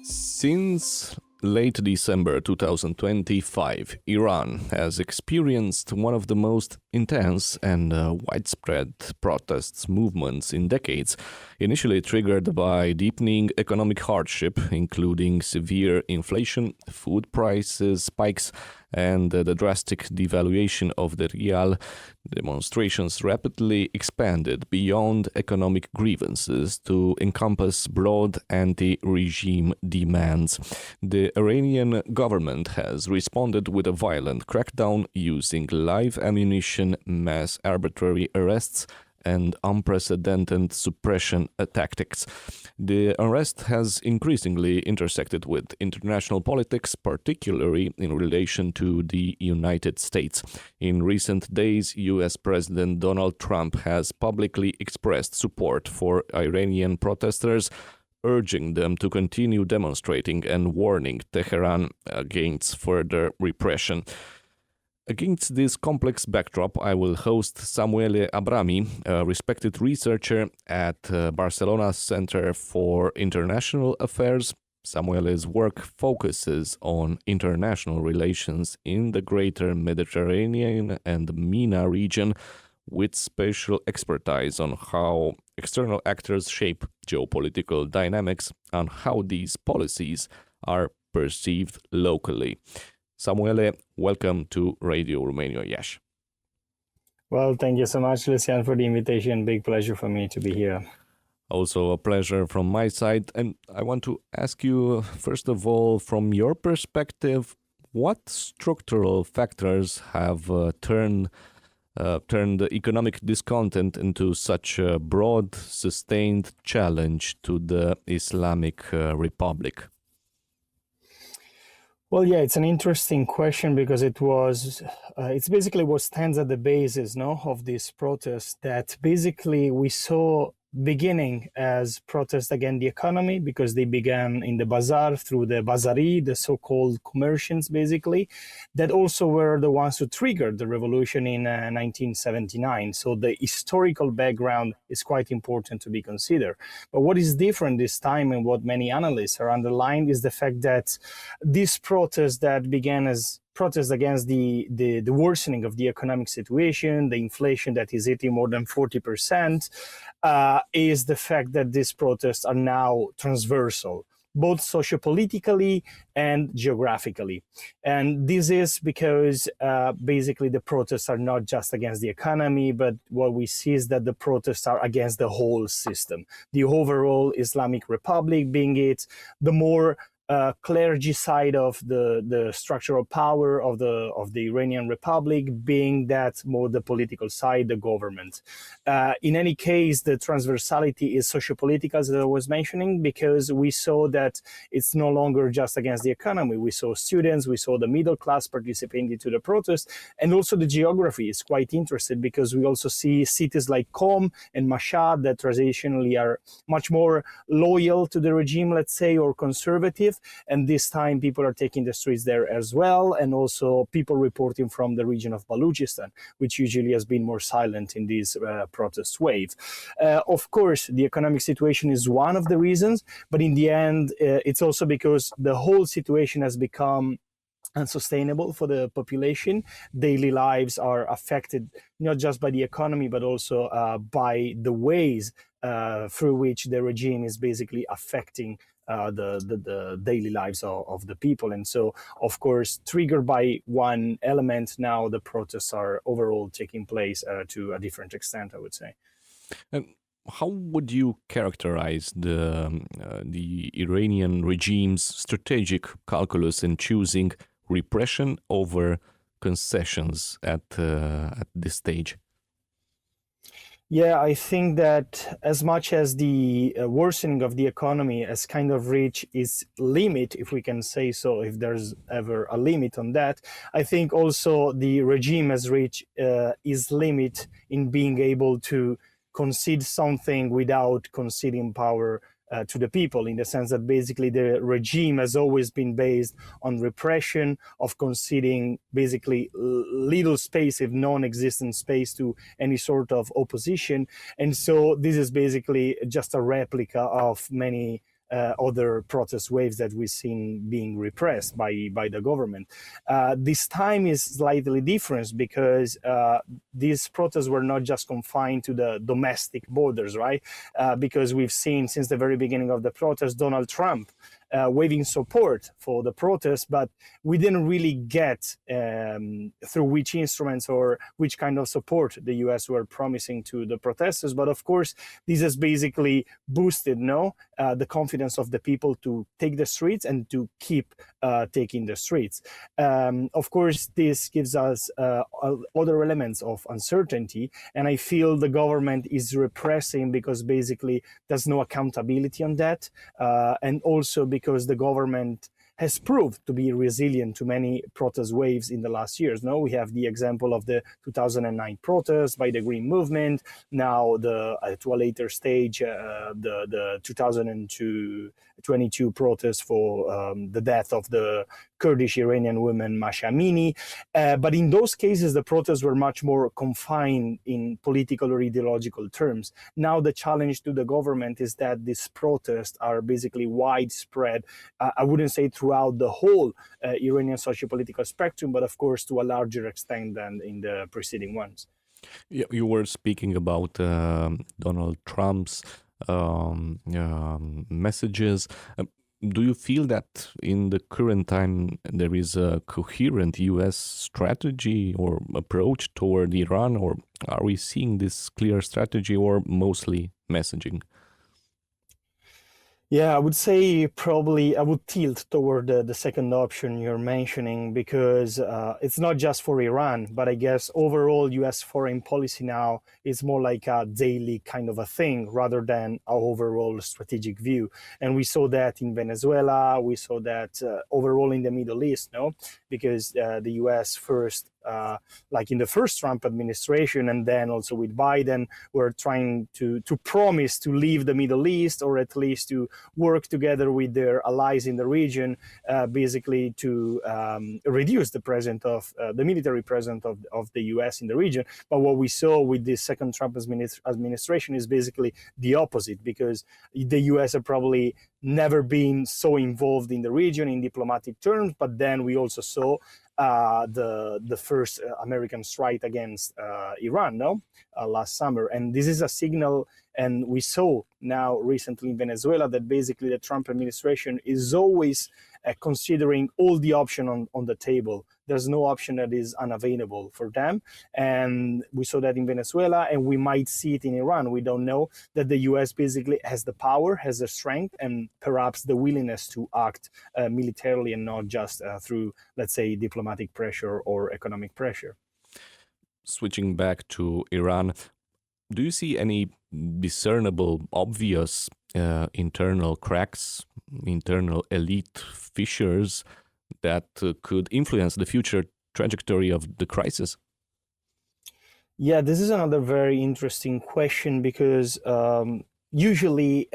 Since late December 2025, Iran has experienced one of the most intense and widespread protests movements in decades, initially triggered by deepening economic hardship, including severe inflation, food prices spikes, and the drastic devaluation of the rial. Demonstrations rapidly expanded beyond economic grievances to encompass broad anti-regime demands. The Iranian government has responded with a violent crackdown using live ammunition, mass arbitrary arrests, and unprecedented suppression tactics. The unrest has increasingly intersected with international politics, particularly in relation to the United States. In recent days, U.S. President Donald Trump has publicly expressed support for Iranian protesters, urging them to continue demonstrating and warning Tehran against further repression. Against this complex backdrop, I will host Samuele Abrami, a respected researcher at Barcelona Centre for International Affairs. Samuele's work focuses on international relations in the greater Mediterranean and MENA region, with special expertise on how external actors shape geopolitical dynamics and how these policies are perceived locally. Samuele, welcome to Radio Iași. Well, thank you so much, Lucian, for the invitation. Big pleasure for me to be here. Also a pleasure from my side. And I want to ask you, first of all, from your perspective, what structural factors have turned economic discontent into such a broad, sustained challenge to the Islamic Republic? Well, yeah, it's an interesting question because it's basically what stands at the basis, of this protest, that basically we saw beginning as protest against the economy, because they began in the bazaar through the bazari, the so-called commerciants, basically, that also were the ones who triggered the revolution in 1979. So the historical background is quite important to be considered. But what is different this time, and what many analysts are underlying, is the fact that this protest that began as protest against the worsening of the economic situation, the inflation that is hitting more than 40%, is the fact that these protests are now transversal, both sociopolitically and geographically. And this is because basically the protests are not just against the economy, but what we see is that the protests are against the whole system. The overall Islamic Republic being it, the more clergy side of the structural power of the Iranian Republic, being that more the political side, the government. In any case, the transversality is sociopolitical, as I was mentioning, because we saw that it's no longer just against the economy. We saw students, we saw the middle class participating into the protest, and also the geography is quite interesting because we also see cities like Qom and Mashhad that traditionally are much more loyal to the regime, let's say, or conservative. And this time people are taking the streets there as well, and also people reporting from the region of Balochistan, which usually has been more silent in this protest wave. Of course, the economic situation is one of the reasons, but in the end, it's also because the whole situation has become unsustainable for the population. Daily lives are affected not just by the economy, but also by the ways through which the regime is basically affecting the daily lives of the people. And so, of course, triggered by one element, now the protests are overall taking place to a different extent, I would say. And how would you characterize the Iranian regime's strategic calculus in choosing repression over concessions at this stage? Yeah, I think that as much as the worsening of the economy has kind of reached its limit, if we can say so, if there's ever a limit on that, I think also the regime has reached its limit in being able to concede something without conceding power to the people, in the sense that basically the regime has always been based on repression, of conceding basically little space, if non-existent space, to any sort of opposition. And so this is basically just a replica of many other protest waves that we've seen being repressed by the government. This time is slightly different because these protests were not just confined to the domestic borders, right? Because we've seen since the very beginning of the protest, Donald Trump waving support for the protest, but we didn't really get through which instruments or which kind of support the US were promising to the protesters. But of course, this has basically boosted the confidence of the people to take the streets and to keep taking the streets. Of course, this gives us other elements of uncertainty, and I feel the government is repressing because basically there's no accountability on that, and also because the government has proved to be resilient to many protest waves in the last years. Now we have the example of the 2009 protests by the Green Movement. Now, to a later stage, the 2022 protests for the death of the Kurdish Iranian woman Masha Amini. But in those cases, the protests were much more confined in political or ideological terms. Now the challenge to the government is that these protests are basically widespread. I wouldn't say throughout the whole Iranian socio-political spectrum, but of course to a larger extent than in the preceding ones. You were speaking about Donald Trump's messages. Do you feel that in the current time there is a coherent US strategy or approach toward Iran, or are we seeing this clear strategy or mostly messaging? Yeah, I would say probably I would tilt toward the second option you're mentioning, because it's not just for Iran, but I guess overall US foreign policy now is more like a daily kind of a thing rather than our overall strategic view. And we saw that in Venezuela, we saw that overall in the Middle East, because the US first, like in the first Trump administration and then also with Biden, were trying to promise to leave the Middle East, or at least to work together with their allies in the region, basically to reduce the military presence of the US in the region. But what we saw with this second Trump administration is basically the opposite, because the US have probably never been so involved in the region in diplomatic terms, but then we also saw the first American strike against Iran, last summer. And this is a signal, and we saw now recently in Venezuela that basically the Trump administration is always considering all the options on the table. There's no option that is unavailable for them. And we saw that in Venezuela, and we might see it in Iran. We don't know, that the US basically has the power, has the strength, and perhaps the willingness to act militarily and not just through, let's say, diplomatic pressure or economic pressure. Switching back to Iran, do you see any discernible, obvious internal cracks, internal elite fissures that could influence the future trajectory of the crisis? Yeah, this is another very interesting question, because usually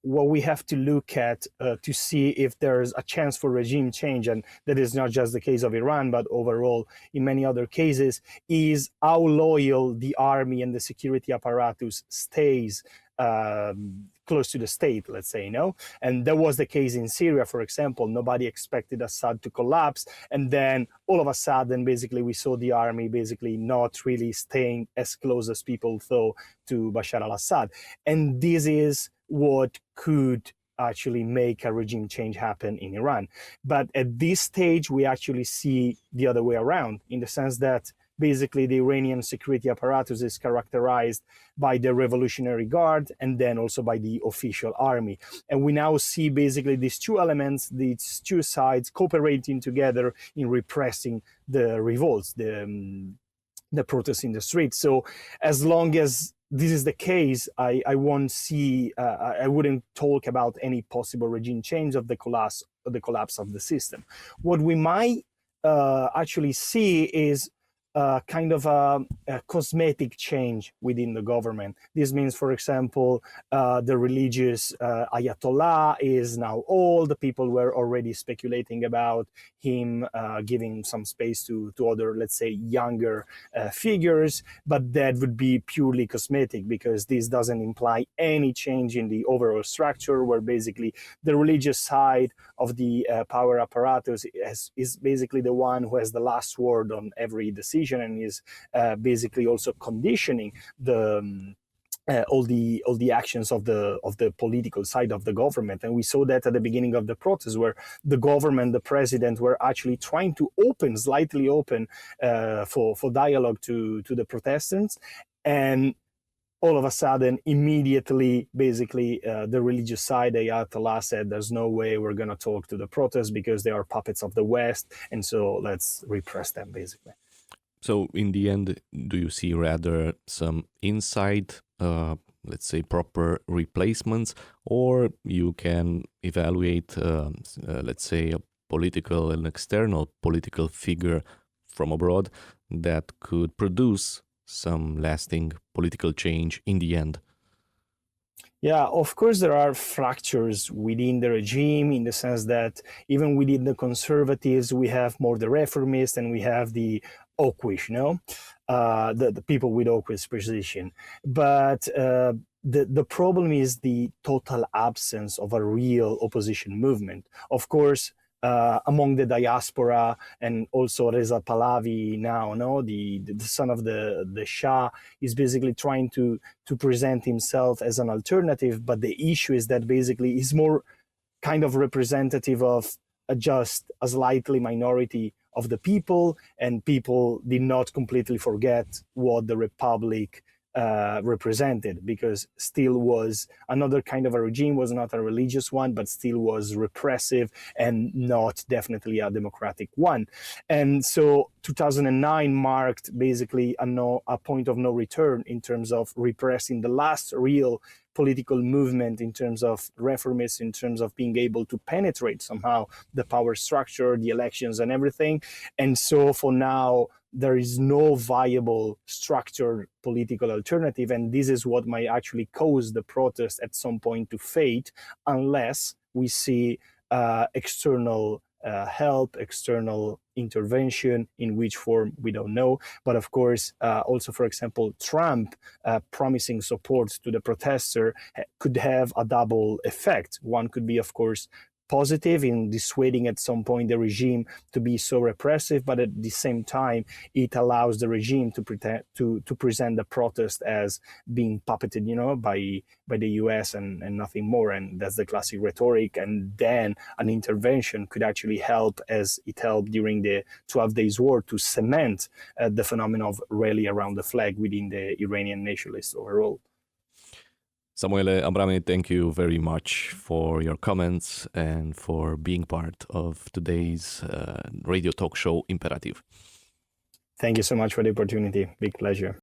what we have to look at to see if there's a chance for regime change, and that is not just the case of Iran, but overall in many other cases, is how loyal the army and the security apparatus stays close to the state, let's say, And that was the case in Syria, for example. Nobody expected Assad to collapse. And then all of a sudden, basically, we saw the army basically not really staying as close as people thought to Bashar al-Assad. And this is what could actually make a regime change happen in Iran. But at this stage, we actually see the other way around, in the sense that basically the Iranian security apparatus is characterized by the Revolutionary Guard and then also by the official army. And we now see basically these two elements, these two sides cooperating together in repressing the revolts, the protests in the streets. So as long as this is the case, I wouldn't talk about any possible regime change of the collapse of the system. What we might actually see is kind of a cosmetic change within the government. This means, for example, the religious Ayatollah is now old. People were already speculating about him giving some space to other, let's say, younger figures, but that would be purely cosmetic, because this doesn't imply any change in the overall structure, where basically the religious side of the power apparatus is basically the one who has the last word on every decision, and is basically also conditioning the all the actions of the political side of the government. And we saw that at the beginning of the protest, where the government, the president, were actually trying to slightly open for dialogue to the protestants, and all of a sudden, immediately, basically, the religious side, the Ayatollah, said, there's no way we're going to talk to the protests because they are puppets of the West, and so let's repress them, basically. So in the end, do you see rather some inside, let's say, proper replacements, or you can evaluate, let's say, a political and external political figure from abroad that could produce some lasting political change in the end? Yeah, of course, there are fractures within the regime, in the sense that even within the conservatives, we have more the reformists and we have the hawkish, the people with hawkish position. But the problem is the total absence of a real opposition movement. Of course, among the diaspora, and also Reza Pahlavi now, the son of the Shah, is basically trying to present himself as an alternative. But the issue is that basically he's more kind of representative of just a slightly minority of the people, and people did not completely forget what the Republic represented, because still was another kind of a regime, was not a religious one, but still was repressive and not definitely a democratic one. And so 2009 marked basically a point of no return in terms of repressing the last real political movement, in terms of reformists, in terms of being able to penetrate somehow the power structure, the elections and everything. And so for now, there is no viable structured political alternative. And this is what might actually cause the protest at some point to fade, unless we see external help, external intervention, in which form we don't know. But of course, also, for example, Trump promising support to the protester could have a double effect. One could be, of course, positive in dissuading at some point the regime to be so repressive, but at the same time, it allows the regime to present the protest as being puppeted, by the US and nothing more. And that's the classic rhetoric. And then an intervention could actually help, as it helped during the 12 Days War, to cement the phenomenon of rally around the flag within the Iranian nationalists overall. Samuele Abrami, thank you very much for your comments and for being part of today's radio talk show Imperative. Thank you so much for the opportunity. Big pleasure.